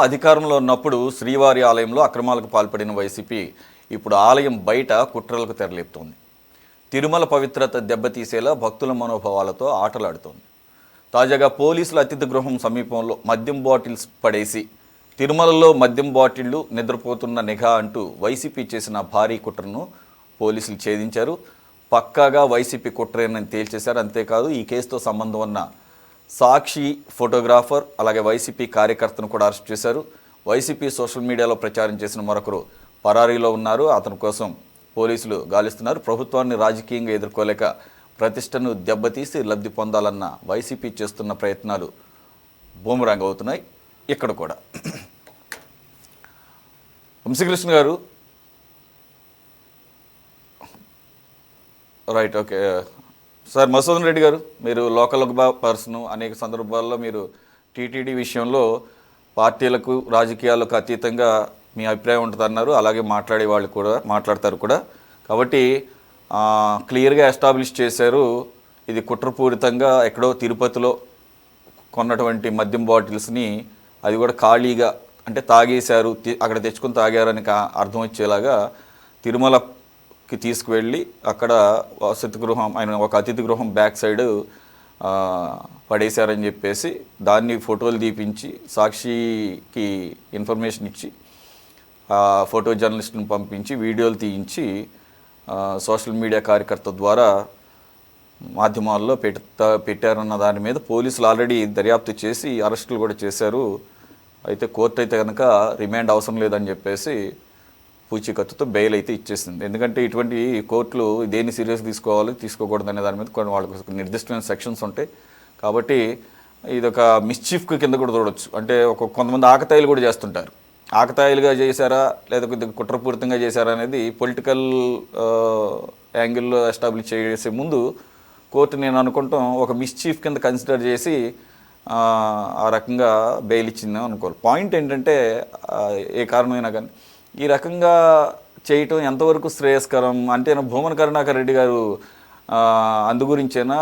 అధికారంలో ఉన్నప్పుడు శ్రీవారి ఆలయంలో అక్రమాలకు పాల్పడిన వైసీపీ ఇప్పుడు ఆలయం బయట కుట్రలకు తెరలేపుతోంది. తిరుమల పవిత్రత దెబ్బతీసేలా భక్తుల మనోభావాలతో ఆటలాడుతోంది. తాజాగా పోలీసుల అతిథి గృహం సమీపంలో మద్యం బాటిల్స్ పడేసి తిరుమలలో మద్యం బాటిళ్లు నిద్రపోతున్న నిఘా అంటూ వైసీపీ చేసిన భారీ కుట్రను పోలీసులు ఛేదించారు. పక్కాగా వైసీపీ కుట్రేనని తేల్చేశారు. అంతేకాదు ఈ కేసుతో సంబంధం ఉన్న సాక్షి ఫోటోగ్రాఫర్ అలాగే వైసీపీ కార్యకర్తను కూడా అరెస్ట్ చేశారు. వైసీపీ సోషల్ మీడియాలో ప్రచారం చేసిన మరొకరు పరారీలో ఉన్నారు. అతని కోసం పోలీసులు గాలిస్తున్నారు. ప్రభుత్వాన్ని రాజకీయంగా ఎదుర్కోలేక ప్రతిష్టను దెబ్బతీసి లబ్ధి పొందాలన్న వైసీపీ చేస్తున్న ప్రయత్నాలు బూమరాంగ్ అవుతున్నాయి. ఇక్కడ కూడా వంశీకృష్ణ గారు right okay sir. Madhusudan Reddy గారు, మీరు లోకల్ పర్సన్, అనేక సందర్భాల్లో మీరు టీటీడీ విషయంలో పార్టీలకు రాజకీయాలకు అతీతంగా మీ అభిప్రాయం ఉంటుందన్నారు. అలాగే మాట్లాడే వాళ్ళు కూడా మాట్లాడతారు కూడా. కాబట్టి క్లియర్గా ఎస్టాబ్లిష్ చేశారు, ఇది కుట్రపూరితంగా ఎక్కడో తిరుపతిలో కొన్నటువంటి మద్యం బాటిల్స్ని అది కూడా ఖాళీగా అంటే తాగేశారు, అక్కడ తెచ్చుకొని తాగారని అర్థం వచ్చేలాగా తిరుమలకి తీసుకువెళ్ళి అక్కడ వసతి గృహం ఆయన ఒక అతిథి గృహం బ్యాక్ సైడ్ పడేశారని చెప్పేసి దాన్ని ఫోటోలు తీపించి సాక్షికి ఇన్ఫర్మేషన్ ఇచ్చి ఫోటో జర్నలిస్ట్ని పంపించి వీడియోలు తీయించి సోషల్ మీడియా కార్యకర్త ద్వారా మాధ్యమాల్లో పెట్టారన్న దాని మీద పోలీసులు ఆల్రెడీ దర్యాప్తు చేసి అరెస్టులు కూడా చేశారు. అయితే కోర్టు అయితే కనుక రిమాండ్ అవసరం లేదని చెప్పేసి పూచీకత్తుతో బెయిల్ అయితే ఇచ్చేసింది. ఎందుకంటే ఇటువంటి కోర్టులు దేన్ని సీరియస్ తీసుకోవాలి తీసుకోకూడదు అనే దాని మీద కొన్ని వాళ్ళకి నిర్దిష్టమైన సెక్షన్స్ ఉంటాయి. కాబట్టి ఇది ఒక మిస్చీఫ్ కింద కూడా చూడవచ్చు. అంటే కొంతమంది ఆకతాయిలు కూడా చేస్తుంటారు. ఆకతాయిలుగా చేశారా లేదా కొద్దిగా కుట్రపూరితంగా చేశారా అనేది పొలిటికల్ యాంగిల్లో ఎస్టాబ్లిష్ చేసే ముందు కోర్టు నేను అనుకుంటాం ఒక మిస్చీఫ్ కింద కన్సిడర్ చేసి ఆ రకంగా బెయిల్ ఇచ్చింది అనుకోవాలి. పాయింట్ ఏంటంటే ఏ కారణమైనా కానీ ఈ రకంగా చేయటం ఎంతవరకు శ్రేయస్కరం అంటే భూమన కరుణాకర్ రెడ్డి గారు అందు గురించేనా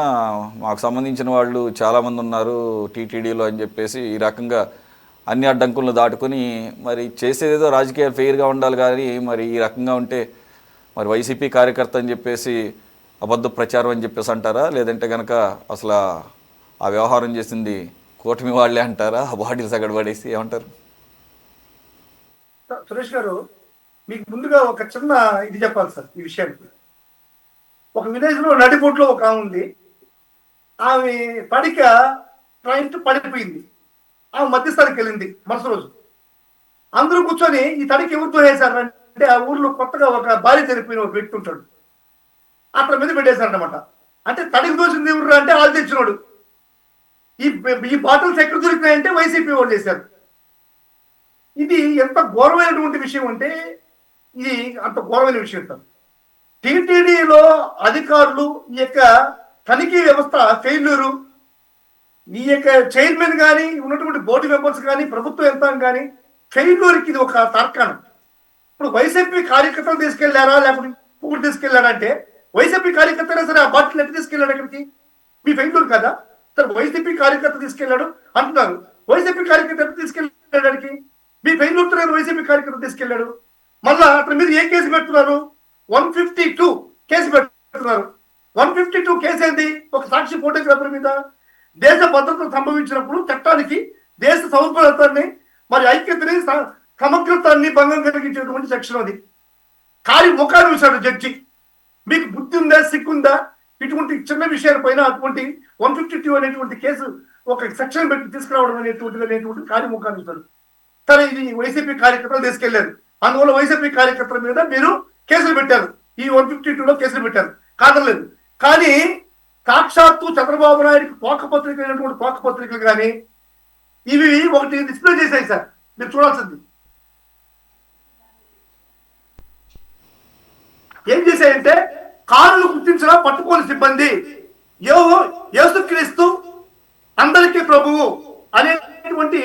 మాకు సంబంధించిన వాళ్ళు చాలామంది ఉన్నారు టీటీడీలో అని చెప్పేసి ఈ రకంగా అన్ని అడ్డంకులను దాటుకొని మరి చేసేదేదో రాజకీయాలు ఫెయిర్గా ఉండాలి కానీ మరి ఈ రకంగా ఉంటే మరి వైసీపీ కార్యకర్త అని చెప్పేసి అబద్ధ ప్రచారం అని చెప్పేసి అంటారా, లేదంటే కనుక అసలు ఆ వ్యవహారం చేసింది కూటమి వాళ్ళే అంటారా? ఆ బాటిల్స్ అక్కడ పడేసి ఏమంటారు? సురేష్ గారు, మీకు ముందుగా ఒక చిన్న ఇది చెప్పాలి సార్. ఈ విషయానికి ఒక విలేజ్ లో నడిబొట్లో ఒక ఆమె ఉంది. ఆమె పడిక ట్రైన్ పడిపోయింది. ఆమె మధ్యస్థానికి వెళ్ళింది. మరుసటి రోజు అందరూ కూర్చొని ఈ తడికి ఎవరితో వేశారు అంటే ఆ ఊర్లో కొత్తగా ఒక భార్య చనిపోయిన ఒక వ్యక్తి ఉంటాడు, అతని మీద పెట్టేశారనమాట. అంటే తడికి దోసింది ఎవరు అంటే వాళ్ళు తెచ్చినోడు. ఈ బాటిల్స్ ఎక్కడ దొరికినాయంటే వైసీపీ వాళ్ళు చేశారు. ఇది ఎంత ఘోరమైనటువంటి విషయం అంటే ఇది అంత ఘోరమైన విషయం సార్. టీటీడీలో అధికారులు ఈ యొక్క తనిఖీ వ్యవస్థ ఫెయిల్యూరు, ఈ యొక్క చైర్మన్ కానీ ఉన్నటువంటి బోర్డు మెంబర్స్ కానీ ప్రభుత్వ యంత్రాంగం కానీ ఫెయిల్యూర్కి ఇది ఒక తార్కాణం. ఇప్పుడు వైసీపీ కార్యకర్తలు తీసుకెళ్లారా లేకపోతే ఇప్పుడు తీసుకెళ్లారా అంటే వైసీపీ కార్యకర్తనే సరే ఆ బాటిల్ ఎట్లా తీసుకెళ్లాడు అక్కడికి? మీ ఫెయిల్యూర్ కదా సార్. వైసీపీ కార్యకర్త తీసుకెళ్లాడు అంటున్నారు. వైసీపీ కార్యకర్త ఎట్లా తీసుకెళ్ళడానికి? మీ ఫెయిల్యూర్తో వైసీపీ కార్యకర్త తీసుకెళ్లాడు. మళ్ళా అతని మీద ఏ కేసు పెడుతున్నారు? 152 కేసు పెడుతున్నారు. 152 కేసు ఏంది? ఒక సాక్షి ఫోటోగ్రాఫర్ మీద దేశ భద్రత సంభవించినప్పుడు చట్టానికి దేశ సౌకర్యాన్ని మరి ఐక్యతని సమగ్రతాన్ని భంగం కలిగించేటువంటి సెక్షన్ అది. కాలి ముఖాన్ని చూశాడు జడ్జి. మీకు బుద్ధి ఉందా, సిగ్గుందా? ఇటువంటి చిన్న విషయాలపైన అటువంటి 152 అనేటువంటి కేసు ఒక సెక్షన్ పెట్టి తీసుకురావడం అనేటువంటి కాలి ముఖాన్ని చూశాడు. సరే, ఇది వైసీపీ కార్యకర్తలు తీసుకెళ్లారు. అందువల్ల వైసీపీ కార్యకర్తల మీద మీరు కేసులు పెట్టారు. ఈ 152లో కేసులు పెట్టారు, కాదలేదు. కానీ సాక్షాత్తు చంద్రబాబు నాయుడికి పోకపత్రిక అయినటువంటి పోకపత్రికలు కానీ ఇవి ఒకటి డిస్ప్లే చేశాయి సార్. మీరు చూడాల్సింది ఏం చేశాయంటే కారును గుర్తించిన పట్టుకోని సిబ్బంది యేసుక్రీస్తు అందరికీ ప్రభువు అనేటువంటి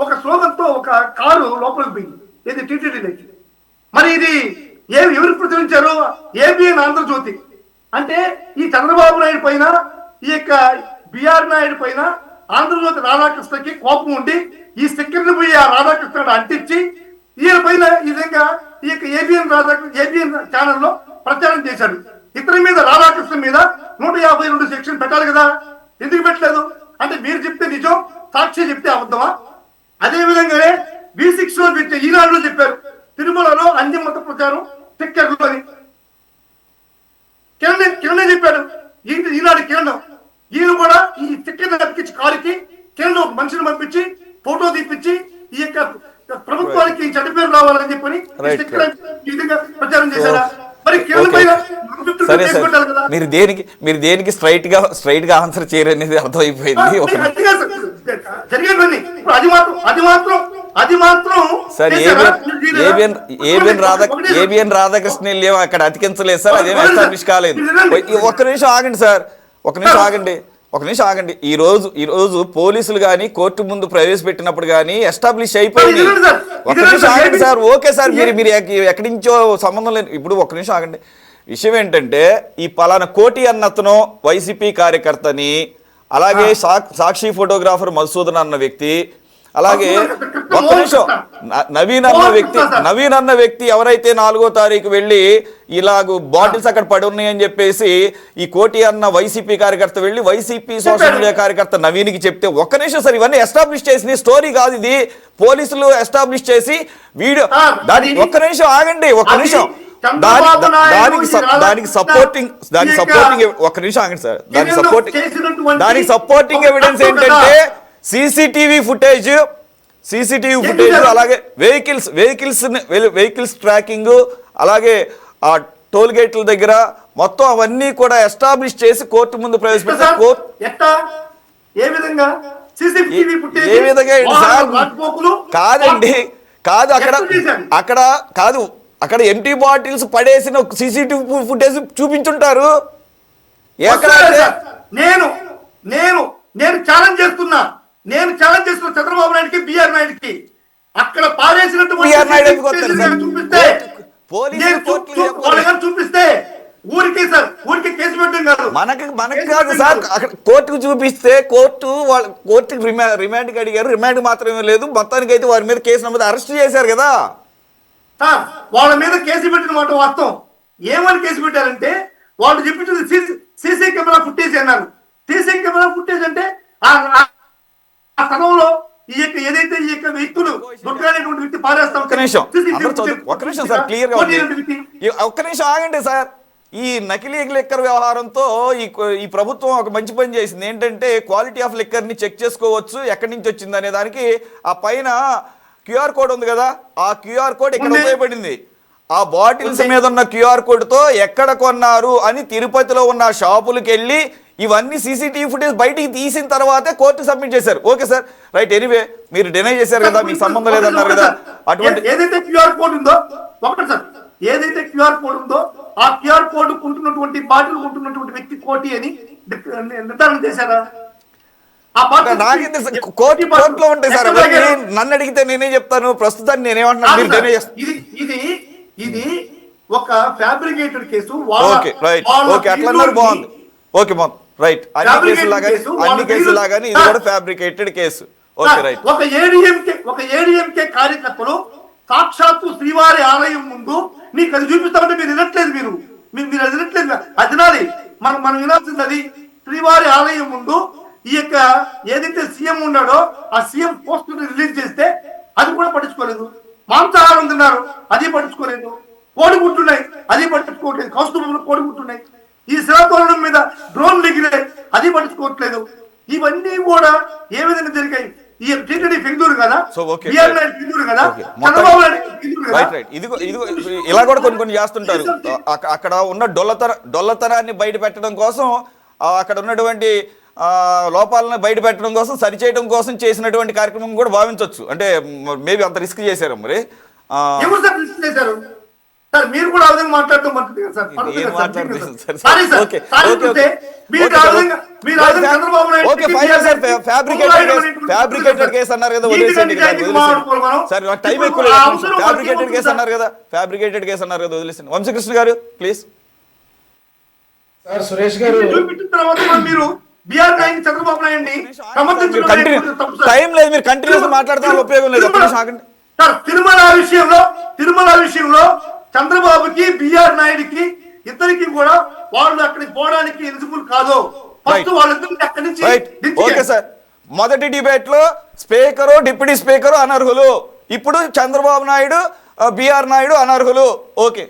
ఒక స్లోగన్తో ఒక కారు లోపలికి పోయింది. ఇది టీటీడీలోకి. మరి ఇది ఎవరు ప్రచురించారు? ఏబిఎన్ ఆంధ్రజ్యోతి. అంటే ఈ చంద్రబాబు నాయుడు పైన ఈ యొక్క బిఆర్ నాయుడు పైన ఆంధ్రజ్యోతి రాధాకృష్ణకి కోపం ఉండి ఈ స్టిక్కర్ని పోయి ఆ రాధాకృష్ణ అంటించి ఈయన పైన ఈ విధంగా ఈ యొక్క ఏబిఎన్ ఛానల్లో ప్రచారం చేశాడు. ఇతని మీద రాధాకృష్ణ మీద 152 సెక్షన్ పెట్టాలి కదా, ఎందుకు పెట్టలేదు? అంటే మీరు చెప్తే నిజం, సాక్షి చెప్తే అబద్ధమా? అదే విధంగానే V6 లో పెట్టే ఈనాడులో చెప్పారు తిరుమలలో అన్ని మత ప్రచారం స్టిక్కర్లు అని. కిరణ్ చెప్పాడు, ఈనాడు కిరణ్, ఈయన కూడా ఈ స్టిక్కర్ అతికించి కారుకి కిరణ్ ఒక మనిషిని పంపించి ఫోటో తీపించి ఈ యొక్క ప్రభుత్వానికి చెడ్డ పేరు రావాలని చెప్పని ఈ విధంగా ప్రచారం చేశారా? మరి కిరణ్ పైన సరే సార్, మీరు దేనికి స్ట్రైట్ గా ఆన్సర్ చేయరనేది అర్థమైపోయింది. సార్ ఏబిఎన్ రాధాకృష్ణ అక్కడ అతికించలేదు సార్, అదేం ఎస్టాబ్లిష్ కాలేదు. ఒక్క నిమిషం ఆగండి సార్, ఒక నిమిషం ఆగండి. ఈ రోజు పోలీసులు కానీ కోర్టు ముందు ప్రవేశపెట్టినప్పుడు కానీ ఎస్టాబ్లిష్ అయిపోయింది. ఒక నిమిషం ఆగండి సార్. ఓకే సార్, మీరు ఎక్కడి నుంచో సంబంధం లేదు. ఇప్పుడు ఒక నిమిషం ఆగండి. విషయం ఏంటంటే ఈ పలానా కోటి అన్నతను వైసీపీ కార్యకర్తని, అలాగే సాక్షి ఫోటోగ్రాఫర్ మధుసూదన్ అన్న వ్యక్తి, అలాగే ఒక్క నిమిషం నవీన్ అన్న వ్యక్తి ఎవరైతే 4వ తారీఖు వెళ్ళి ఇలాగ బాటిల్స్ అక్కడ పడి ఉన్నాయని చెప్పేసి ఈ కోటి అన్న వైసీపీ కార్యకర్త వెళ్ళి వైసీపీ సోషల్ మీడియా కార్యకర్త నవీన్కి చెప్తే, ఒక్క నిమిషం సార్, ఇవన్నీ ఎస్టాబ్లిష్ చేసిన స్టోరీ కాదు ఇది, పోలీసులు ఎస్టాబ్లిష్ చేసి వీడియో. ఒక్క నిమిషం ఆగండి, ఒక్క నిమిషం. దానికి సపోర్టింగ్ ఒక్క నిమిషం ఆగండి సార్. దానికి సపోర్టింగ్ ఎవిడెన్స్ ఏంటంటే సీసీటీవీ ఫుటేజ్, అలాగే వెహికల్స్ ట్రాకింగ్, అలాగే ఆ టోల్ గేట్ల దగ్గర మొత్తం అవన్నీ కూడా ఎస్టాబ్లిష్ చేసి కోర్టు ముందు ప్రవేశపెట్టారు. ఏ విధంగా కాదండి, కాదు అక్కడ ఎంటీ బాటిల్స్ పడేసిన సీసీటీవీ ఫుటేజ్ చూపించుంటారు. నేను ఛాలెంజ్ చేస్తున్నా చంద్రబాబు నాయుడుకి, బిఆర్ నాయుడుకి అక్కడ పారేసినటువంటి చూపిస్తే ఊరికి కేసు పెట్టడం కాదు, మనకి కాదు సార్. అక్కడ కోర్టుకు చూపిస్తే కోర్టుకి రిమాండ్కి అడిగారు, రిమాండ్ మాత్రమే లేదు, మొత్తానికి అయితే వారి మీద కేసు నమోదు అరెస్ట్ చేశారు కదా సార్. వాళ్ళ మీద కేసు పెట్టిన మాట వాస్తవం. ఏమని కేసు పెట్టారంటే వాళ్ళు చెప్పింది సీసీ కెమెరా ఫుటేజ్ అన్నారు. సీసీ కెమెరా ఫుటేజ్ అంటే ఆ స్థలంలో ఈ యొక్క ఏదైతే ఈ యొక్క వ్యక్తులు దొరకనేటువంటి వ్యక్తి పారేస్తాం. ఒక్క నిమిషం సార్, క్లియర్ గా ఒక్క నిమిషం ఆగండి సార్. ఈ నకిలీ లిక్కర్ వ్యవహారంతో ఈ ప్రభుత్వం ఒక మంచి పని చేసింది. ఏంటంటే క్వాలిటీ ఆఫ్ లిక్కర్ ని చెక్ చేసుకోవచ్చు ఎక్కడి నుంచి వచ్చింది అనే దానికి ఆ పైన క్యూఆర్ కోడ్ ఉంది కదా, ఆ క్యూఆర్ కోడ్ ఇక్కడ ఉపయోగపడింది. ఆ బాటిల్స్ మీద ఉన్న క్యూఆర్ కోడ్తో ఎక్కడ కొన్నారు అని తిరుపతిలో ఉన్న షాపులకు వెళ్ళి ఇవన్నీ సీసీటీవీ ఫుటేజ్ బయటికి తీసిన తర్వాతే కోర్టు సబ్మిట్ చేశారు. Okay sir, right. ఎనీవే మీరు డినై చేశారు కదా, మీకు సంబంధం లేదన్నారు కదా. అటువంటి ఏదైతే క్యూఆర్ కోడ్ ఉందో ఒకటి సార్, ఏదైతే క్యూఆర్ కోడ్ ఉందో ఆ క్యూఆర్ కోడ్ ఉంటున్నటువంటి బాటిల్ ఉంటున్నటువంటి వ్యక్తి కోటి అని నిర్ధారణ చేశారా? కోర్టులో ఉంటాయి సార్. నన్ను అడిగితే నేనే చెప్తాను, ప్రస్తుతాన్ని నేనేమంటున్నాను, మీరు డినై చేస్తారు. ఇది ఒక fabricated case. Okay right, okay అట్లా బాగుంది. ఓకే బాగుంది, రైట్. అన్ని కేసులు లాగానే ఇది కూడా ఫ్యాబ్రికేటెడ్ కేసు. Okay right. ఒక ఏడీఎంకే కార్యకర్తలు సాక్షాత్తు శ్రీవారి ఆలయం ముందు నీకు అది చూపిస్తామంటే మీరు వినట్లేదు, మీరు అది వినట్లేదు. అది వినాలి, మనం వినాల్సింది అది. శ్రీవారి ఆలయం ముందు ఈ యొక్క ఏదైతే సీఎం ఉన్నాడో ఆ సీఎం పోస్ట్ రిలీజ్ చేస్తే అది కూడా పట్టించుకోలేదు. మాంసాహారం తిన్నారు, అది పట్టించుకోలేదు. కోడిగుట్టున్నాయి, అది పట్టించుకోవట్లేదు. కౌస్తుభంలో కోడిగుట్టున్నాయి. ఈ శిలాతోరణం మీద డ్రోన్ ఎగిరాయి, అది పట్టించుకోవట్లేదు. ఇవన్నీ కూడా ఏ విధంగా జరిగాయి? ఈ టీటీడీ ఫెయిల్యూర్ కదా, బిఆర్ నాయుడు ఫెయిల్యూర్ కదా, చంద్రబాబు నాయుడు ఫెయిల్యూర్ కదా. ఇదిగో ఇలా కూడా కొన్ని చేస్తుంటారు. అక్కడ ఉన్న డొల్లతనాన్ని బయట పెట్టడం కోసం, అక్కడ ఉన్నటువంటి లోపాలను బయట పెట్టడం కోసం, సరిచేయడం కోసం చేసినటువంటి కార్యక్రమం కూడా భావించవచ్చు. అంటే మేబీ అంత రిస్క్ చేశారు. మరి ఎవరు సార్ రిస్క్ చేశారు సార్? మీరు కూడా ఆ విధంగా మాట్లాడటం మంచిది కదా సార్. ఫ్యాబ్రికేటెడ్ కేసు అన్నారు కదా, వదిలేసండి సార్. టైం ఎక్కువ లేదు. ఫ్యాబ్రికేటెడ్ కేసు అన్నారు కదా, వదిలేసండి. వంశీకృష్ణ గారు ప్లీజ్. సార్ సురేష్ గారు చూపించిన తర్వాత మీరు బిఆర్ నాయుడు చంద్రబాబు నాయుడిని సమర్థించడం అనేటువంటిది తప్పు సార్. టైం లేదు, మీరు కంటిన్యూస్ మాట్లాడతాం ఉపయోగం లేదు. సార్ తిరుమల విషయంలో చంద్రబాబుకి బిఆర్ నాయుడికి ఇద్దరికి కూడా వాళ్ళు అక్కడికి పోవడానికి ఎలిజిబుల్ కాదు. ఫస్ట్ వాళ్ళిద్దరిని అక్కడి నుంచి ఓకే సార్, మొదటి డిబేట్ లో స్పీకరు డిప్యూటీ స్పీకరు అనర్హులు, ఇప్పుడు చంద్రబాబు నాయుడు బిఆర్ నాయుడు అనర్హులు. ఓకే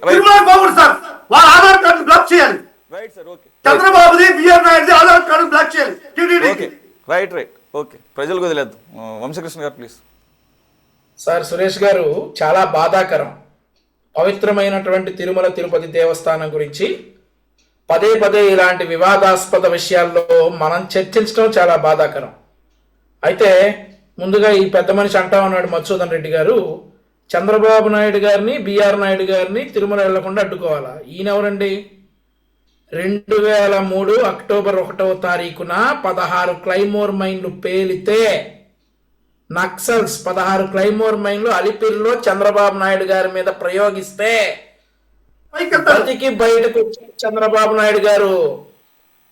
సార్ వాళ్ళ ఆధార్ కార్డు బ్లాక్ చేయాలి. Right sir, okay. చంద్రబాబుది బిఆర్ నాయుడుది ఆధార్ కార్డు బ్లాక్ చేయాలి. ఓకే రైట్ ఓకే, ప్రజలకు వదిలేద్దాం. వంశకృష్ణ గారు ప్లీజ్. సార్ సురేష్ గారు, చాలా బాధాకరం. పవిత్రమైనటువంటి తిరుమల తిరుపతి దేవస్థానం గురించి పదే పదే ఇలాంటి వివాదాస్పద విషయాల్లో మనం చర్చించడం చాలా బాధాకరం. అయితే ముందుగా ఈ పెద్ద మనిషి అంటా ఉన్నాడు మధుసూదన్ రెడ్డి గారు, చంద్రబాబు నాయుడు గారిని బిఆర్ నాయుడు గారిని తిరుమల వెళ్లకుండా అడ్డుకోవాలా. ఈయనెవరండి? 2003 అక్టోబర్ 1వ తారీఖున 16 క్లైమోర్ మైన్లు పేలితే నక్సల్స్ 16 క్లైమోర్ మైన్లు అలిపిరిలో చంద్రబాబు నాయుడు గారి మీద ప్రయోగిస్తే బ్రతికి బయటకు వచ్చాడు చంద్రబాబు నాయుడు గారు.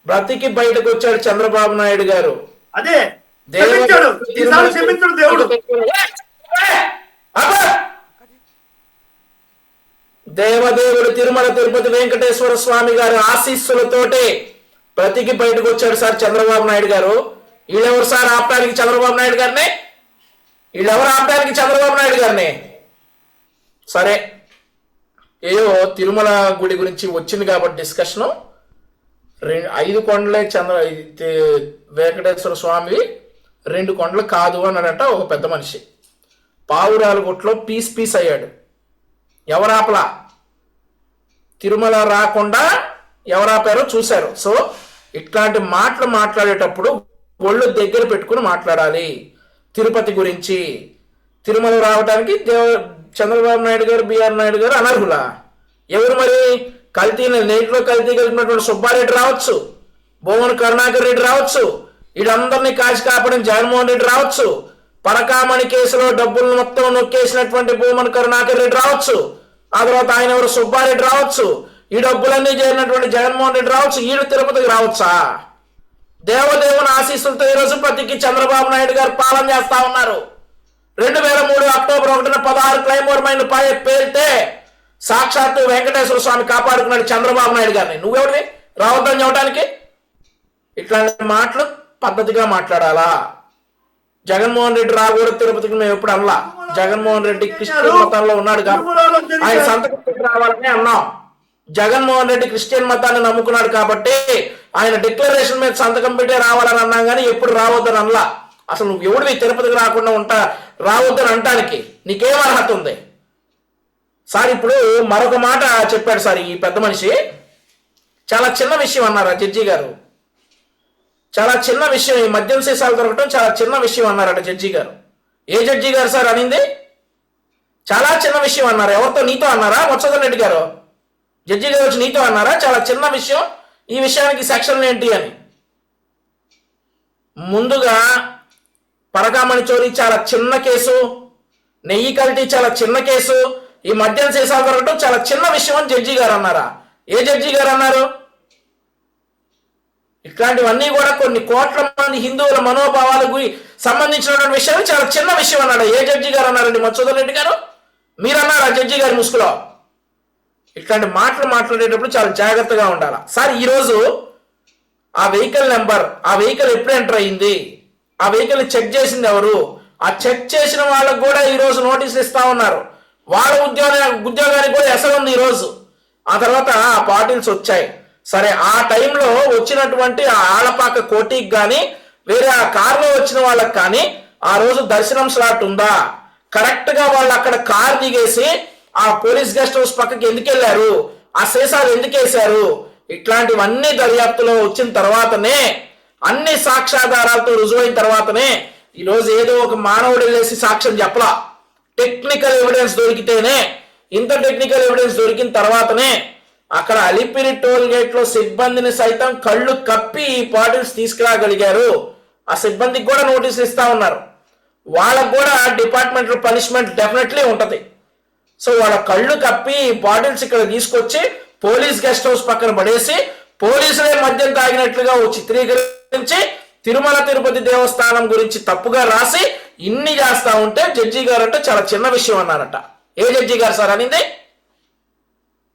బ్రతికి బయటకు వచ్చాడు చంద్రబాబు నాయుడు గారు. అదే దేవదేవుడు తిరుమల తిరుపతి వెంకటేశ్వర స్వామి గారి ఆశీస్సులతోటి బ్రతికి బయటకు వచ్చాడు సార్ చంద్రబాబు నాయుడు గారు. వీళ్ళెవరు సార్ ఆపడానికి చంద్రబాబు నాయుడు గారిని? వీళ్ళెవరు ఆపడానికి చంద్రబాబు నాయుడు గారిని? సరే, ఏయో తిరుమల గుడి గురించి వచ్చింది కాబట్టి డిస్కషను. 5 కొండలే వెంకటేశ్వర స్వామి, 2 కొండలు కాదు అన్నాడట ఒక పెద్ద మనిషి. పావురాల గుట్లో పీస్ అయ్యాడు. ఎవరాపలా? తిరుమల రాకుండా ఎవరాపారో చూశారు. సో ఇట్లాంటి మాటలు మాట్లాడేటప్పుడు ఒళ్ళు దగ్గర పెట్టుకుని మాట్లాడాలి. తిరుపతి గురించి, తిరుమల రావడానికి చంద్రబాబు నాయుడు గారు బిఆర్ నాయుడు గారు అనర్హులా? ఎవరు మరి? నేటిలో కల్తీ కలిపినటువంటి సుబ్బారెడ్డి రావచ్చు, భూమన కరుణాకర్ రెడ్డి రావచ్చు, వీళ్ళందరినీ కాచి కాపాడిన జగన్మోహన్ రెడ్డి రావచ్చు, పరకామణి కేసులో డబ్బులు మొత్తం నొక్కేసినటువంటి భూమన కరుణాకర్ రెడ్డి రావచ్చు, ఆ తర్వాత ఆయన ఎవరు సుబ్బారెడ్డి రావచ్చు, ఈ డబ్బులన్నీ చేరినటువంటి జగన్మోహన్ రెడ్డి రావచ్చు. వీళ్ళు తిరుపతికి రావచ్చా? దేవదేవుని ఆశీస్సులతో ఈరోజు ప్రతికి చంద్రబాబు నాయుడు గారు పాలన చేస్తా ఉన్నారు. 2003 అక్టోబర్ 1న 16 క్లైమోర్ మైన్లు పేలితే సాక్షాత్తు వెంకటేశ్వర స్వామి కాపాడుకున్నాడు చంద్రబాబు నాయుడు గారిని. నువ్వెవరివి రావద్దని చెప్పడానికి? ఇట్లాంటి మాటలు పద్ధతిగా మాట్లాడాలా? జగన్మోహన్ రెడ్డి రాకూడదు తిరుపతికి మేము ఎప్పుడు అనలా. జగన్మోహన్ రెడ్డి క్రిస్టియన్ మతంలో ఉన్నాడు కాబట్టి ఆయన సంతకం పెట్టి రావాలని అన్నాం. జగన్మోహన్ రెడ్డి క్రిస్టియన్ మతాన్ని నమ్ముకున్నాడు కాబట్టి ఆయన డిక్లరేషన్ మీద సంతకం పెట్టే రావాలని అన్నాం కానీ ఎప్పుడు రావద్దని అనలా. అసలు నువ్వు ఎవడివి తిరుపతికి రాకుండా రావద్దని అంటానికి? నీకేం అర్హత ఉంది సార్? ఇప్పుడు మరొక మాట చెప్పాడు సార్ ఈ పెద్ద మనిషి. చాలా చిన్న విషయం అన్నారు జడ్జి గారు. చాలా చిన్న విషయం, ఈ మద్యం సీసాలు దొరకటం చాలా చిన్న విషయం అన్నారట జడ్జి గారు. ఏ జడ్జి గారు సార్ అనింది? చాలా చిన్న విషయం అన్నారు. ఎవరితో? నీతో అన్నారా మధుసూదన్ రెడ్డి గారు? జడ్జి గారు వచ్చి నీతో అన్నారా చాలా చిన్న విషయం, ఈ విషయానికి సెక్షన్లు ఏంటి అని? ముందుగా పరకామణి చోరీ చాలా చిన్న కేసు, నెయ్యి కల్తీ చాలా చిన్న కేసు, ఈ మద్యం సీసాలు దొరకటం చాలా చిన్న విషయం అని జడ్జి గారు అన్నారా? ఏ జడ్జి గారు అన్నారు? ఇట్లాంటివన్నీ కూడా కొన్ని కోట్ల మంది హిందువుల మనోభావాలకు సంబంధించినటువంటి విషయాలు చాలా చిన్న విషయం అన్నాడు. ఏ జడ్జి గారు అన్నారండి మధుసూదన్ రెడ్డి గారు? మీరు అన్నారు ఆ జడ్జి గారి ముసుగులో. ఇట్లాంటి మాటలు మాట్లాడేటప్పుడు చాలా జాగ్రత్తగా ఉండాలి సార్. ఈరోజు ఆ వెహికల్ నెంబర్, ఆ వెహికల్ ఎప్పుడు ఎంటర్ అయింది, ఆ వెహికల్ చెక్ చేసింది ఎవరు, ఆ చెక్ చేసిన వాళ్ళకు కూడా ఈరోజు నోటీసులు ఇస్తా ఉన్నారు. వాళ్ళ ఉద్యోగానికి కూడా ఎసరు ఉంది ఈరోజు. ఆ తర్వాత ఆ పార్టీల్స్ వచ్చాయి. సరే, ఆ టైంలో వచ్చినటువంటి ఆ ఆలపాక కోటికి కానీ వేరే ఆ కారులో వచ్చిన వాళ్ళకి కానీ ఆ రోజు దర్శనం స్లాట్ ఉందా? కరెక్ట్ గా వాళ్ళు అక్కడ కార్ దిగేసి ఆ పోలీస్ గెస్ట్ హౌస్ పక్కకి ఎందుకు వెళ్ళారు, ఆ సీసాలు ఎందుకు వేశారు, ఇట్లాంటివన్నీ దర్యాప్తులో వచ్చిన తర్వాతనే, అన్ని సాక్ష్యాధారాలతో రుజువైన తర్వాతనే ఈరోజు ఏదో ఒక మానవుడు వెళ్ళేసి సాక్ష్యం చెప్పలా. టెక్నికల్ ఎవిడెన్స్ దొరికితేనే, ఇంత టెక్నికల్ ఎవిడెన్స్ దొరికిన తర్వాతనే అక్కడ అలిపిరి టోల్ గేట్ లో సిబ్బందిని సైతం కళ్ళు కప్పి ఈ బాటిల్స్ తీసుకురాగలిగారు. ఆ సిబ్బందికి కూడా నోటీసులు ఇస్తా ఉన్నారు. వాళ్ళకు కూడా డిపార్ట్మెంటల్ పనిష్మెంట్ డెఫినెట్లీ ఉంటది. సో వాళ్ళ కళ్ళు కప్పి ఈ బాటిల్స్ ఇక్కడ తీసుకొచ్చి పోలీస్ గెస్ట్ హౌస్ పక్కన పడేసి పోలీసులే మద్యం తాగినట్లుగా చిత్రీకరించి గురించి, తిరుమల తిరుపతి దేవస్థానం గురించి తప్పుగా రాసి ఇన్ని చేస్తా ఉంటే జడ్జి గారు అంటే చాలా చిన్న విషయం అన్నారట. ఏ జడ్జి గారు సార్ అనింది?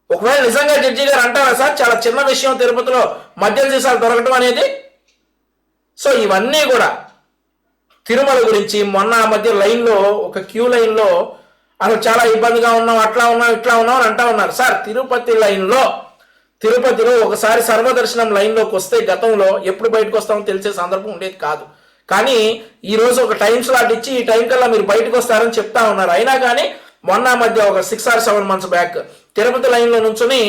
ఒకవేళ నిజంగా జడ్జి గారు అంటారా సార్ చాలా చిన్న విషయం తిరుపతిలో మద్యం సీసాలు దొరకటం అనేది? సో ఇవన్నీ కూడా తిరుమల గురించి మొన్న ఆ మధ్య లైన్లో ఒక క్యూ లైన్లో అసలు చాలా ఇబ్బందిగా ఉన్నాం, అట్లా ఉన్నాం, ఇట్లా ఉన్నాం అని అంటా ఉన్నారు. సార్ తిరుపతిలో ఒకసారి సర్వదర్శనం లైన్లోకి వస్తే గతంలో ఎప్పుడు బయటకు వస్తామో తెలిసే సందర్భం ఉండేది కాదు. కానీ ఈ రోజు ఒక టైం స్లాట్ ఇచ్చి ఈ టైం కల్లా మీరు బయటకు వస్తారని చెప్తా ఉన్నారు. అయినా కానీ మొన్న మధ్య ఒక 6 or 7 months బ్యాక్ తిరుపతి లైన్లో నుంచుని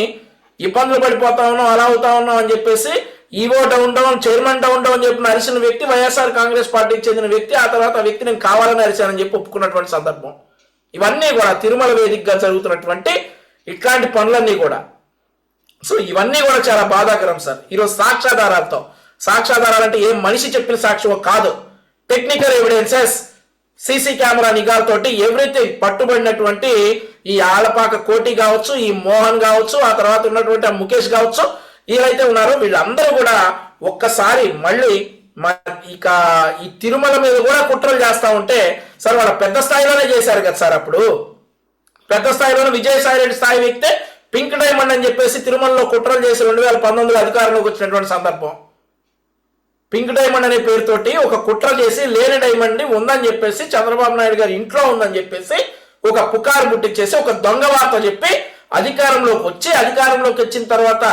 ఇబ్బందులు పడిపోతా ఉన్నాం, అలా అవుతా ఉన్నాం అని చెప్పేసి EO down down, chairman down down చెప్పిన అరిసిన వ్యక్తి వైఎస్ఆర్ కాంగ్రెస్ పార్టీకి చెందిన వ్యక్తి. ఆ తర్వాత ఆ వ్యక్తి నేను కావాలని అరిశానని చెప్పి ఒప్పుకున్నటువంటి సందర్భం. ఇవన్నీ కూడా తిరుమల వేదికగా జరుగుతున్నటువంటి ఇట్లాంటి పనులన్నీ కూడా. సో ఇవన్నీ కూడా చాలా బాధాకరం సార్. ఈరోజు సాక్ష్యాధారాలు అంటే ఏ మనిషి చెప్పిన సాక్ష్యం కాదు, టెక్నికల్ ఎవిడెన్సెస్, సీసీ కెమెరా నిఘాలతోటి ఎవ్రీథింగ్ పట్టుబడినటువంటి ఈ ఆలపాక కోటి కావచ్చు, ఈ మోహన్ కావచ్చు, ఆ తర్వాత ఉన్నటువంటి ఆ ముఖేష్ కావచ్చు, ఏవైతే ఉన్నారో వీళ్ళందరూ కూడా ఒక్కసారి మళ్ళీ ఇక ఈ తిరుమల మీద కూడా కుట్రలు చేస్తా ఉంటే సార్ వాళ్ళ పెద్ద స్థాయిలోనే చేశారు కదా సార్. అప్పుడు పెద్ద స్థాయిలోనే విజయసాయి రెడ్డి స్థాయి వ్యక్తే పింక్ డైమండ్ అని చెప్పేసి తిరుమలలో కుట్రలు చేసి 2019 అధికారంలోకి వచ్చినటువంటి సందర్భం. పింక్ డైమండ్ అనే పేరుతోటి ఒక కుట్ర చేసి లేని డైమండ్ ని ఉందని చెప్పేసి చంద్రబాబు నాయుడు గారి ఇంట్లో ఉందని చెప్పేసి ఒక పుకారు పుట్టించేసి ఒక దొంగ వార్త చెప్పి అధికారంలోకి వచ్చిన తర్వాత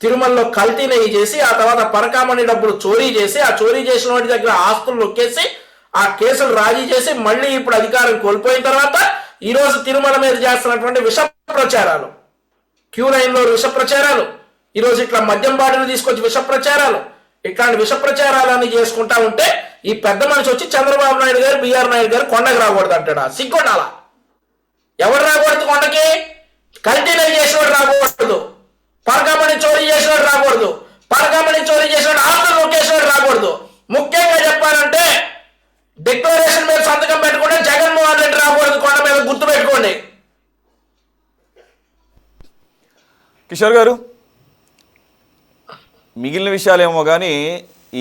తిరుమలలో కల్తీ నెయ్యి చేసి ఆ తర్వాత పరకామణి డబ్బులు చోరీ చేసి ఆ చోరీ చేసిన వాటి దగ్గర ఆస్తులు నొక్కేసి ఆ కేసులు రాజీ చేసి మళ్ళీ ఇప్పుడు అధికారం కోల్పోయిన తర్వాత ఈ రోజు తిరుమల మీద చేస్తున్నటువంటి విష ప్రచారాలు, క్యూ లైన్లో విష ప్రచారాలు, ఈరోజు ఇట్లా మద్యం బాటిల్ తీసుకొచ్చి విష ప్రచారాలు, ఇట్లాంటి విష ప్రచారాలన్నీ చేసుకుంటా ఉంటే ఈ పెద్ద మనిషి వచ్చి చంద్రబాబు నాయుడు గారు, బిఆర్ నాయుడు గారు కొండకి రాకూడదు అంటాడా? సిగ్గుండాలా? ఎవరు రాకూడదు కొండకి? కల్తీ నెయ్యి చేసినవాడు రాకూడదు, పరకామణి చోరీ చేసినవాడు రాకూడదు, పరకామణి చోరీ చేసినవాడు ఆస్తులు నొక్కేసినవాడు రాకూడదు. ముఖ్యంగా చెప్పాలంటే డిక్లరేషన్ మీద సంతకం పెట్టుకుంటే జగన్మోహన్ రెడ్డి రాకూడదు కొండ మీద, గుర్తు పెట్టుకోండి. కిషోర్ గారు, మిగిలిన విషయాలేమో కానీ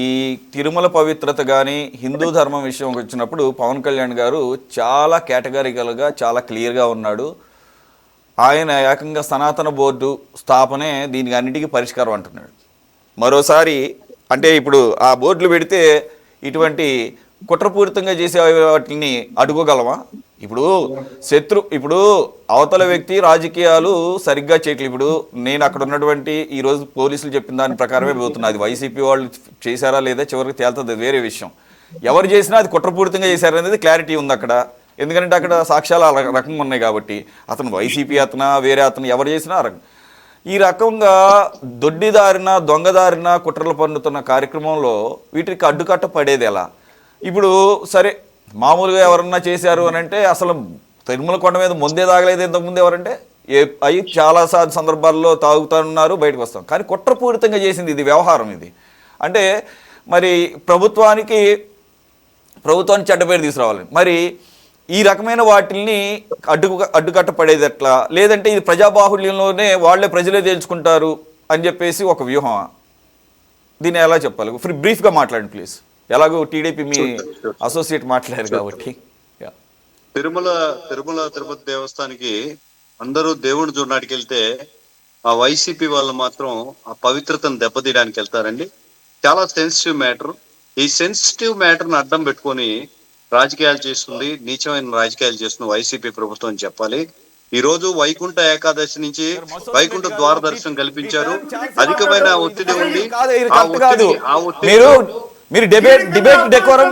ఈ తిరుమల పవిత్రత కానీ హిందూ ధర్మం విషయం వచ్చినప్పుడు పవన్ కళ్యాణ్ గారు చాలా కేటగారికల్గా చాలా క్లియర్గా ఉన్నాడు. ఆయన ఏకంగా సనాతన బోర్డు స్థాపనే దీనికి అన్నిటికీ పరిష్కారం అంటున్నాడు. మరోసారి అంటే ఇప్పుడు ఆ బోర్డులు పెడితే ఇటువంటి కుట్రపూరితంగా చేసే వాటిని అడ్డుకోగలమా? ఇప్పుడు అవతల వ్యక్తి రాజకీయాలు సరిగ్గా చేయట్లేదు. ఇప్పుడు నేను అక్కడ ఉన్నటువంటి ఈరోజు పోలీసులు చెప్పిన దాని ప్రకారమే పోతున్నా. అది వైసీపీ వాళ్ళు చేశారా లేదా చివరికి తేలుతుంది, వేరే విషయం. ఎవరు చేసినా అది కుట్రపూరితంగా చేశారనేది క్లారిటీ ఉంది అక్కడ. ఎందుకంటే అక్కడ సాక్ష్యాలు ఆ రకంగా ఉన్నాయి కాబట్టి. అతను వైసీపీ అతను వేరే అతను ఎవరు చేసినా ఈ రకంగా దొడ్డిదారిన దొంగదారిన కుట్రలు పన్నుతున్న కార్యక్రమంలో వీటికి అడ్డుకట్ట పడేది ఎలా? ఇప్పుడు సరే మామూలుగా ఎవరన్నా చేశారు అని అంటే అసలు తిరుమల కొండ మీద ముందే తాగలేదు ఇంతకుముందు ఎవరంటే అవి చాలా సందర్భాల్లో తాగుతున్నారు, బయటకు వస్తాం. కానీ కుట్రపూరితంగా చేసింది ఇది వ్యవహారం. ఇది అంటే మరి ప్రభుత్వానికి చెడ్డ పేరు తీసుకురావాలి. మరి ఈ రకమైన వాటిల్ని అడ్డుకట్ట పడేది ఎట్లా? లేదంటే ఇది ప్రజాబాహుళ్యంలోనే వాళ్ళే ప్రజలే తేల్చుకుంటారు అని చెప్పేసి ఒక వ్యూహం. దీన్ని ఎలా చెప్పాలి? బ్రీఫ్గా మాట్లాడండి ప్లీజ్. ఎలాగో టీడీపీ మీ అసోసియేట్ మాట్లాడారు కాబట్టి. తిరుపతి దేవస్థానానికి అందరూ దేవుడు చూడడానికి వెళ్తే ఆ వైసీపీ వాళ్ళు మాత్రం ఆ పవిత్రతను దెబ్బతీయడానికి వెళ్తారండి. చాలా సెన్సిటివ్ మ్యాటర్. ఈ సెన్సిటివ్ మ్యాటర్ని అడ్డం పెట్టుకొని రాజకీయాలు చేస్తుంది, నీచమైన రాజకీయాలు చేస్తుంది వైసీపీ ప్రభుత్వం అని చెప్పాలి. ఈ రోజు వైకుంఠ ఏకాదశి నుంచి వైకుంఠ ద్వార దర్శనం కల్పించారు. అధికమైన ఒత్తిడి ఉంది. మీరు డిబేట్ డెకోరం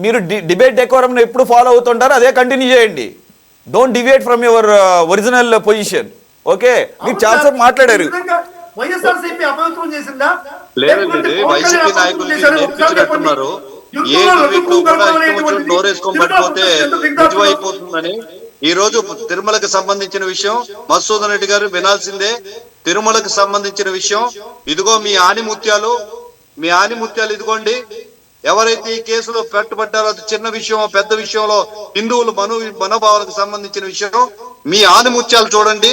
మీరు డిబేట్ డెకోరం ఎప్పుడు ఫాలో అవుతుంటారో అదే కంటిన్యూ చేయండి. Don't deviate from your original position. Okay, మీరు చాలాసేపు మాట్లాడారు. లేదండి, వైసీపీ నాయకులు నేర్పించినట్టున్నారు. నోరేసుకొని పడిపోతే నిజమైపోతుందని. ఈ రోజు తిరుమలకు సంబంధించిన విషయం మధుసూదన్ రెడ్డి గారు వినాల్సిందే. తిరుమలకు సంబంధించిన విషయం ఇదిగో మీ ఆనిముత్యాలు ఇదిగోండి. ఎవరైతే ఈ కేసులో పట్టుబడ్డారో అది చిన్న విషయం పెద్ద విషయంలో హిందువులు మనోభావాలకు సంబంధించిన విషయం. మీ ఆనిముత్యాలు చూడండి.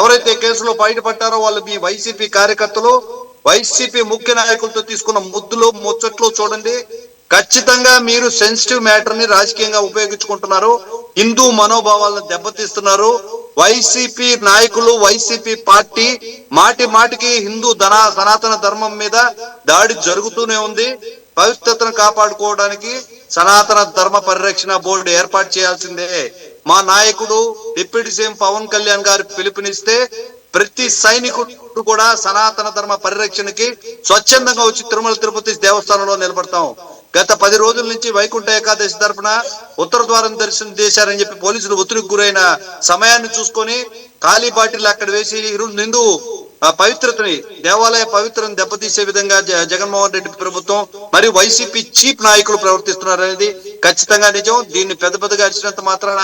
ఎవరైతే కేసులో బయటపడ్డారో వాళ్ళు మీ వైసీపీ కార్యకర్తలు. వైసీపీ ముఖ్య నాయకులతో తీసుకున్న ముద్దులు ముచ్చట్లు చూడండి. ఖచ్చితంగా మీరు సెన్సిటివ్ మ్యాటర్ ని రాజకీయంగా ఉపయోగించుకుంటున్నారు, హిందూ మనోభావాలను దెబ్బతీస్తున్నారు. వైసీపీ నాయకులు, వైసీపీ పార్టీ మాటి మాటికి హిందూ సనాతన ధర్మం మీద దాడి జరుగుతూనే ఉంది. పవిత్రతను కాపాడుకోవడానికి సనాతన ధర్మ పరిరక్షణ బోర్డు ఏర్పాటు చేయాల్సిందే. మా నాయకుడు డిప్యూటీ సీఎం పవన్ కళ్యాణ్ గారు పిలుపునిస్తే ప్రతి సైనికుడు కూడా సనాతన ధర్మ పరిరక్షణకి స్వచ్ఛందంగా వచ్చి తిరుమల తిరుపతి దేవస్థానంలో నిలబడతాం. గత 10 రోజుల నుంచి వైకుంఠ ఏకాదశి తరపున ఉత్తర ద్వారం దర్శనం చేశారని చెప్పి పోలీసులు ఒత్తిడికి గురైన సమయాన్ని చూసుకొని ఖాళీ బాటిల్ అక్కడ వేసి హిందూ పవిత్రతని, దేవాలయ పవిత్రతను దెబ్బతీసే విధంగా జగన్మోహన్ రెడ్డి ప్రభుత్వం మరియు వైసీపీ చీఫ్ నాయకులు ప్రవర్తిస్తున్నారు అనేది ఖచ్చితంగా నిజం. దీన్ని పెద్దగా అరిచినంత మాత్రాన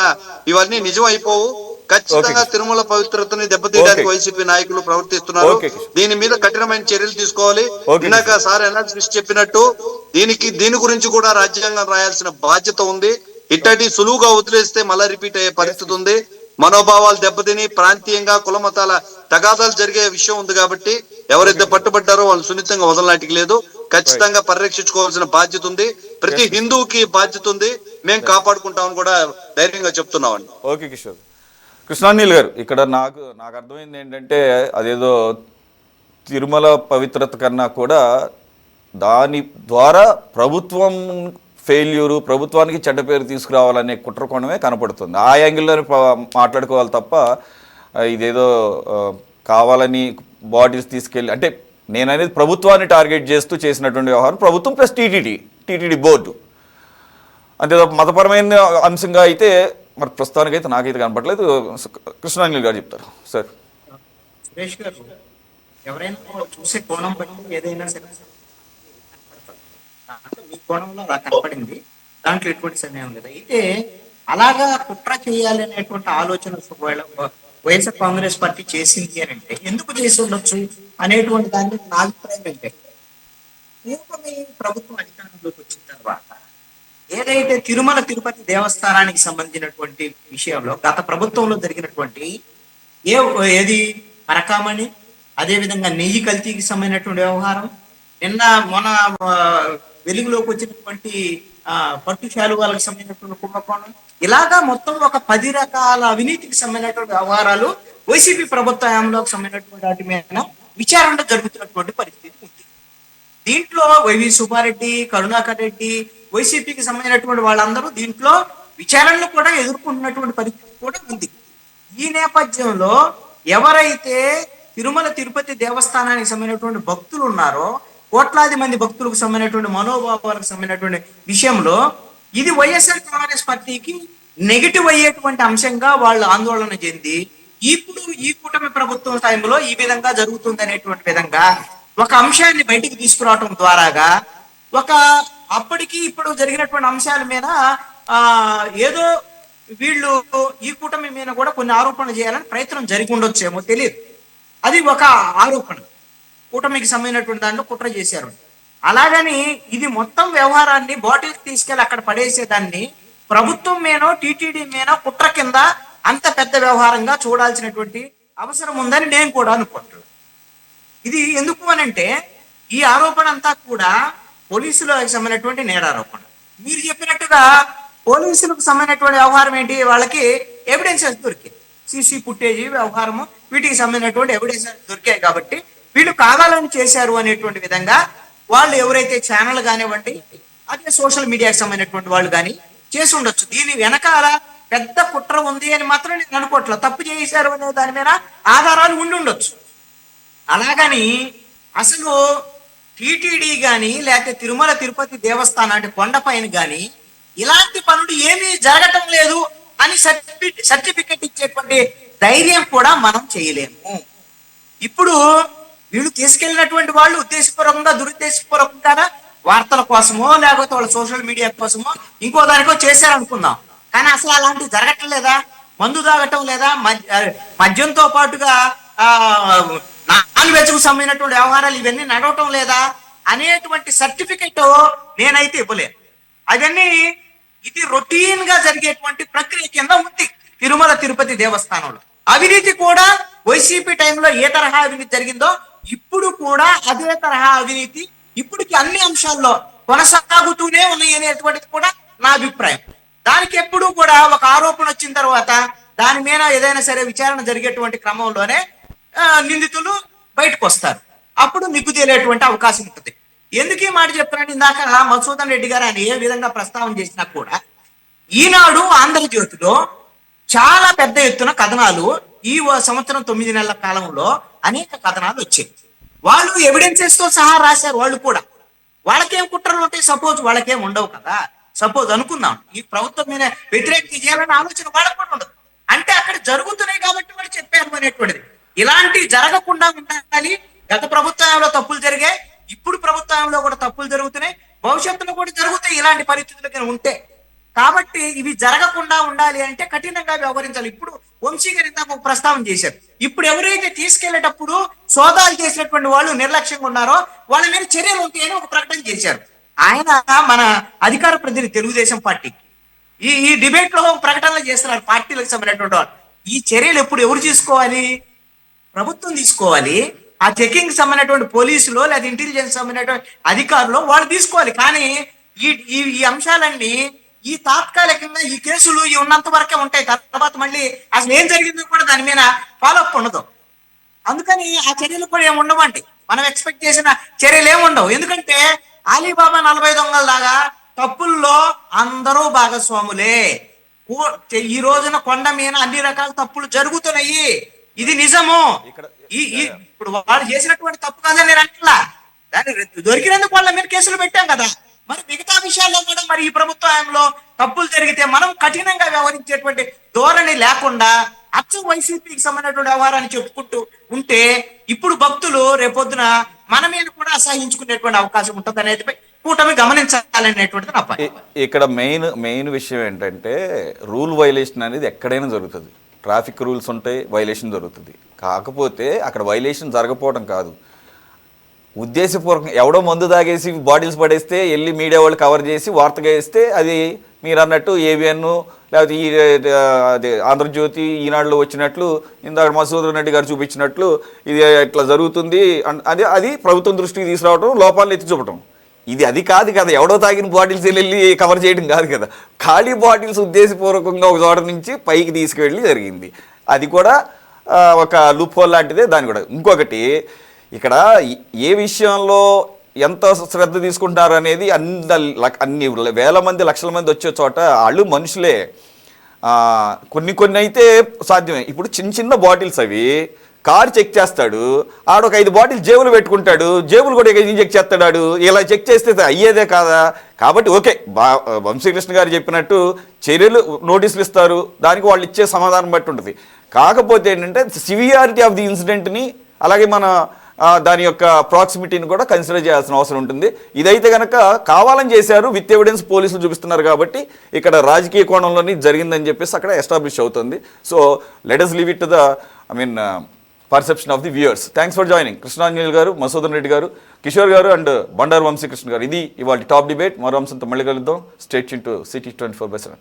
ఇవన్నీ నిజం అయిపోవు. ఖచ్చితంగా తిరుమల పవిత్రతని దెబ్బతీయడానికి వైసీపీ నాయకులు ప్రవర్తిస్తున్నారు. దీని మీద కఠినమైన చర్యలు తీసుకోవాలి. ఇందాక సార్ అనాలిసిస్ చెప్పినట్టు దీని గురించి కూడా రాజ్యాంగం రాయాల్సిన బాధ్యత ఉంది. ఇట్టటి సులువుగా వదిలేస్తే మళ్ళా రిపీట్ అయ్యే పరిస్థితి ఉంది. మనోభావాలు దెబ్బతిని ప్రాంతీయంగా కుల మతాల తగాదాలు జరిగే విషయం ఉంది కాబట్టి ఎవరైతే పట్టుబడ్డారో వాళ్ళు సున్నితంగా వదలనాటికి లేదు. ఖచ్చితంగా పరిరక్షించుకోవాల్సిన బాధ్యత ఉంది. ప్రతి హిందువుకి బాధ్యత ఉంది. మేము కాపాడుకుంటామని కూడా ధైర్యంగా చెప్తున్నామండి. ఓకే కిషోర్. కృష్ణానీల్ గారు, ఇక్కడ నాకు అర్థమైంది ఏంటంటే అదేదో తిరుమల పవిత్రత కన్నా కూడా దాని ద్వారా ప్రభుత్వం ఫెయిల్యూరు, ప్రభుత్వానికి చెడ్డ పేరు తీసుకురావాలనే కుట్రకోణమే కనపడుతుంది. ఆ యాంగిల్లోనే మాట్లాడుకోవాలి తప్ప ఇదేదో కావాలని బాడీస్ తీసుకెళ్ళి, అంటే నేననేది ప్రభుత్వాన్ని టార్గెట్ చేస్తూ చేసినటువంటి వ్యవహారం ప్రభుత్వం ప్లస్ టీటీడీ బోర్డు. అంతే మతపరమైన అంశంగా అయితే మరి ప్రస్తుతానికి అయితే నాకైతే కనపడలేదు. కృష్ణాంజలి గారు చెప్తారు సార్. సురేష్ గారు, ఎవరైనా చూసే కోణం బట్టి ఏదైనా సరే దాంట్లో మీ కోణంలో అలా కనపడింది, దాంట్లో ఎటువంటి సందేహం లేదు. అయితే అలాగా కుట్ర చేయాలి అనేటువంటి ఆలోచన ఒకవేళ వైఎస్ఆర్ కాంగ్రెస్ పార్టీ చేసింది అని అంటే ఎందుకు చేసి ఉండొచ్చు అనేటువంటి దాన్ని నా అభిప్రాయం ఏంటంటే, కూటమి ప్రభుత్వం అధికారంలోకి వచ్చిన తర్వాత ఏదైతే తిరుమల తిరుపతి దేవస్థానానికి సంబంధించినటువంటి విషయంలో గత ప్రభుత్వంలో జరిగినటువంటి ఏది పరకామణి, అదేవిధంగా నెయ్యి కల్తీకి సంబంధించినటువంటి వ్యవహారం, మొన్న వెలుగులోకి వచ్చినటువంటి పట్టు శాలువాలకు సంబంధించినటువంటి కుంభకోణం, ఇలాగా మొత్తం ఒక 10 రకాల అవినీతికి సంబంధించినటువంటి వ్యవహారాలు వైసీపీ ప్రభుత్వ హయాంలోకి సంబంధించినటువంటి వాటి మీద విచారణ జరుగుతున్నటువంటి పరిస్థితి ఉంది. దీంట్లో వైవి సుబ్బారెడ్డి, కరుణాకర్ రెడ్డి, వైసీపీకి సంబంధించినటువంటి వాళ్ళందరూ దీంట్లో విచారణలు కూడా ఎదుర్కొంటున్నటువంటి పరిస్థితి కూడా ఉంది. ఈ నేపథ్యంలో ఎవరైతే తిరుమల తిరుపతి దేవస్థానానికి సంబంధించినటువంటి భక్తులు ఉన్నారో, కోట్లాది మంది భక్తులకు సంబంధించినటువంటి మనోభావాలకు సంబంధించినటువంటి విషయంలో ఇది వైఎస్ఆర్ కాంగ్రెస్ పార్టీకి నెగిటివ్ అయ్యేటువంటి అంశంగా వాళ్ళు ఆందోళన చెంది ఇప్పుడు ఈ కూటమి ప్రభుత్వం టైంలో ఈ విధంగా జరుగుతుంది అనేటువంటి విధంగా ఒక అంశాన్ని బయటికి తీసుకురావటం ద్వారాగా అప్పటికి ఇప్పుడు జరిగినటువంటి అంశాల మీద ఏదో వీళ్ళు ఈ కూటమి మీద కూడా కొన్ని ఆరోపణలు చేయాలని ప్రయత్నం జరిగి ఉండొచ్చేమో తెలియదు. అది ఒక ఆరోపణ, కూటమికి సంబంధించినటువంటి దాంట్లో కుట్ర చేశారు. అలాగని ఇది మొత్తం వ్యవహారాన్ని బాటిల్కి తీసుకెళ్లి అక్కడ పడేసేదాన్ని ప్రభుత్వం మీనో టీటీడీ మీనో కుట్ర కింద అంత పెద్ద వ్యవహారంగా చూడాల్సినటువంటి అవసరం ఉందని నేను కూడా అనుకుంటున్నాను. ఇది ఎందుకు అనంటే ఈ ఆరోపణ అంతా కూడా పోలీసులకు సంబంధించినటువంటి నేరారోపణ. మీరు చెప్పినట్టుగా పోలీసులకు సంబంధించినటువంటి వ్యవహారం ఏంటి, వాళ్ళకి ఎవిడెన్సెస్ దొరికాయి, సీసీ ఫుటేజీ వ్యవహారము, వీటికి సంబంధించినటువంటి ఎవిడెన్సెస్ దొరికాయి కాబట్టి వీళ్ళు కావాలని చేశారు అనేటువంటి విధంగా వాళ్ళు ఎవరైతే ఛానల్ కానివ్వండి, అదే సోషల్ మీడియాకి సంబంధించినటువంటి వాళ్ళు కానీ చేసి ఉండొచ్చు. దీని వెనకాల పెద్ద కుట్ర ఉంది అని మాత్రం నేను అనుకోవట్లేదు. తప్పు చేశారు అనే దాని మీద ఆధారాలు ఉండి ఉండొచ్చు. అలాగని అసలు టీటీడీ కానీ లేకపోతే తిరుమల తిరుపతి దేవస్థానం అంటే కొండపైన కానీ ఇలాంటి పనులు ఏమీ జరగటం లేదు అని సర్టిఫికెట్ ఇచ్చేటువంటి ధైర్యం కూడా మనం చేయలేము. ఇప్పుడు వీళ్ళు తీసుకెళ్ళినటువంటి వాళ్ళు ఉద్దేశపూర్వకంగా దురుద్దేశపూర్వకంగా వార్తల కోసమో లేకపోతే వాళ్ళ సోషల్ మీడియా కోసమో ఇంకో దానికో చేశారనుకుందాం, కానీ అసలు అలాంటివి జరగటం లేదా, మందు తాగటం లేదా, మద్యంతో పాటుగా నాన్ వెజ్కు సంబంధించినటువంటి వ్యవహారాలు ఇవన్నీ నడవటం లేదా అనేటువంటి సర్టిఫికెట్ నేనైతే ఇవ్వలేను. అవన్నీ ఇది రొటీన్ గా జరిగేటువంటి ప్రక్రియ కింద ఉంది తిరుమల తిరుపతి దేవస్థానంలో. అవినీతి కూడా వైసీపీ టైంలో ఏ తరహా అవినీతి జరిగిందో ఇప్పుడు కూడా అదే తరహా అవినీతి ఇప్పటికి అన్ని అంశాల్లో కొనసాగుతూనే ఉన్నాయి అనేటువంటిది కూడా నా అభిప్రాయం. దానికి ఎప్పుడు కూడా ఒక ఆరోపణ వచ్చిన తర్వాత దాని మీద ఏదైనా సరే విచారణ జరిగేటువంటి క్రమంలోనే నిందితులు బయటకు వస్తారు. అప్పుడు నిగ్గు తేలేటువంటి అవకాశం ఉంటుంది. ఎందుకు ఈ మాట చెప్తున్నాను, ఇందాక మధుసూదన్ రెడ్డి గారు ఆయన ఏ విధంగా ప్రస్తావన చేసినా కూడా ఈనాడు ఆంధ్రజ్యోతిలో చాలా పెద్ద ఎత్తున కథనాలు ఈ సంవత్సరం 9 నెలల కాలంలో అనేక కథనాలు వచ్చాయి. వాళ్ళు ఎవిడెన్సెస్ తో సహా రాశారు. వాళ్ళు కూడా వాళ్ళకేం కుట్రలు ఉంటాయి, సపోజ్ వాళ్ళకేం ఉండవు కదా. సపోజ్ అనుకుందాం ఈ ప్రభుత్వం మీద వ్యతిరేకత చేయాలనే ఆలోచన వాళ్ళకు కూడా ఉండదు. అంటే అక్కడ జరుగుతున్నాయి కాబట్టి వాళ్ళు చెప్పారు అనేటువంటిది. ఇలాంటి జరగకుండా ఉండాలి. గత ప్రభుత్వంలో తప్పులు జరిగాయి, ఇప్పుడు ప్రభుత్వంలో కూడా తప్పులు జరుగుతున్నాయి, భవిష్యత్తులో కూడా జరుగుతాయి ఇలాంటి పరిస్థితులు ఉంటే. కాబట్టి ఇవి జరగకుండా ఉండాలి అంటే కఠినంగా వ్యవహరించాలి. ఇప్పుడు వంశీ గారు ఇందాక ఒక ప్రస్తావన చేశారు. ఇప్పుడు ఎవరైతే తీసుకెళ్లేటప్పుడు సోదాలు చేసినటువంటి వాళ్ళు నిర్లక్ష్యంగా ఉన్నారో వాళ్ళ మీద చర్యలు ఉంటాయని ఒక ప్రకటన చేశారు. ఆయన మన అధికార ప్రతినిధి తెలుగుదేశం పార్టీకి ఈ డిబేట్ లో ప్రకటనలు చేస్తున్నారు పార్టీలకు సంబంధించినటువంటి వాళ్ళు. ఈ చర్యలు ఎప్పుడు ఎవరు తీసుకోవాలి? ప్రభుత్వం తీసుకోవాలి. ఆ చెకింగ్ సంబంధించినటువంటి పోలీసులు లేదా ఇంటెలిజెన్స్ సంబంధించినటువంటి అధికారులు వాళ్ళు తీసుకోవాలి. కానీ ఈ అంశాలన్నీ ఈ తాత్కాలికంగా ఈ కేసులు ఉన్నంత వరకే ఉంటాయి. తర్వాత మళ్ళీ అసలు ఏం జరిగిందో కూడా దాని మీద ఫాలోఅప్ ఉండదు. అందుకని ఆ చర్యలు కూడా ఏమి ఉండవండి. మనం ఎక్స్పెక్ట్ చేసిన చర్యలు ఏమి ఉండవు. ఎందుకంటే అలీబాబా 40 దొంగల లాగా తప్పుల్లో అందరూ భాగస్వాములే. ఈ రోజున కొండ మీద అన్ని రకాల తప్పులు జరుగుతున్నాయి, ఇది నిజము. ఇప్పుడు వాళ్ళు చేసినటువంటి తప్పు కాదని నేను అంటున్నా, దాన్ని దొరికినందుకు వాళ్ళ మీద కేసులు పెట్టాం కదా. మరి మిగతా విషయాల్లో కూడా మరి ఈ ప్రభుత్వంలో తప్పులు జరిగితే మనం కఠినంగా వ్యవహరించేటువంటి ధోరణి లేకుండా అచ్చం వైసీపీకి సంబంధించినటువంటి వ్యవహారాన్ని చెప్పుకుంటూ ఉంటే ఇప్పుడు భక్తులు రేపొద్దున మన మీద కూడా అసహించుకునేటువంటి అవకాశం ఉంటుంది అనేది కూటమి గమనించాలనేటువంటిది నా పని. ఇక్కడ మెయిన్ విషయం ఏంటంటే రూల్ వైలేషన్ అనేది ఎక్కడైనా జరుగుతుంది. ట్రాఫిక్ రూల్స్ ఉంటాయి, వైలేషన్ జరుగుతుంది. కాకపోతే అక్కడ వైలేషన్ జరగకపోవడం కాదు, ఉద్దేశపూర్వకంగా ఎవడో మందు తాగేసి బాటిల్స్ పడేస్తే వెళ్ళి మీడియా వాళ్ళు కవర్ చేసి వార్తగా వేస్తే అది మీరు అన్నట్టు ఏబిఎన్ లేకపోతే అదే ఆంధ్రజ్యోతి ఈనాడులో వచ్చినట్లు ఇందాక మధుసూదన్ రెడ్డి గారు చూపించినట్లు ఇది ఇట్లా జరుగుతుంది అది ప్రభుత్వం దృష్టికి తీసుకురావడం, లోపాలను ఎత్తి చూపటం. అది కాదు కదా, ఎవడో తాగిన బాటిల్స్ వెళ్ళి కవర్ చేయడం కాదు కదా. ఖాళీ బాటిల్స్ ఉద్దేశపూర్వకంగా ఒక చోట నుంచి పైకి తీసుకువెళ్ళి జరిగింది. అది కూడా ఒక లూప్ హోల్ లాంటిదే. దాని కూడా ఇంకొకటి ఇక్కడ ఏ విషయంలో ఎంత శ్రద్ధ తీసుకుంటారు అనేది అన్ని వేల మంది లక్షల మంది వచ్చే చోట వాళ్ళు మనుషులే. కొన్ని అయితే సాధ్యమే. ఇప్పుడు చిన్న బాటిల్స్ అవి కారు చెక్ చేస్తాడు, ఆడొక 5 బాటిల్ జేబులు పెట్టుకుంటాడు, జేబులు కూడా చెక్ చేస్తాడు. ఇలా చెక్ చేస్తే అయ్యేదే కాదా? కాబట్టి ఓకే, వంశీకృష్ణ గారు చెప్పినట్టు చర్యలు నోటీసులు ఇస్తారు, దానికి వాళ్ళు ఇచ్చే సమాధానం బట్టి ఉంటుంది. కాకపోతే ఏంటంటే సివియారిటీ ఆఫ్ ది ఇన్సిడెంట్ని అలాగే మన దాని యొక్క ప్రాక్సిమిటీని కూడా కన్సిడర్ చేయాల్సిన అవసరం ఉంటుంది. ఇదైతే కనుక కావాలని చేశారు, విత్ ఎవిడెన్స్ పోలీసులు చూపిస్తున్నారు కాబట్టి ఇక్కడ రాజకీయ కోణంలోని జరిగిందని చెప్పేసి అక్కడ ఎస్టాబ్లిష్ అవుతుంది. So let us leave it to the perception of the viewers. Thanks for joining Krishnanjali గారు, మధుసూదన్ రెడ్డి గారు, కిషోర్ గారు అండ్ బండారు వంశీకృష్ణ గారు. ఇది ఇవాళ టాప్ డిబేట్. మరో అంశంతో మళ్ళీ కలుద్దాం. Stay tune to city 24/7.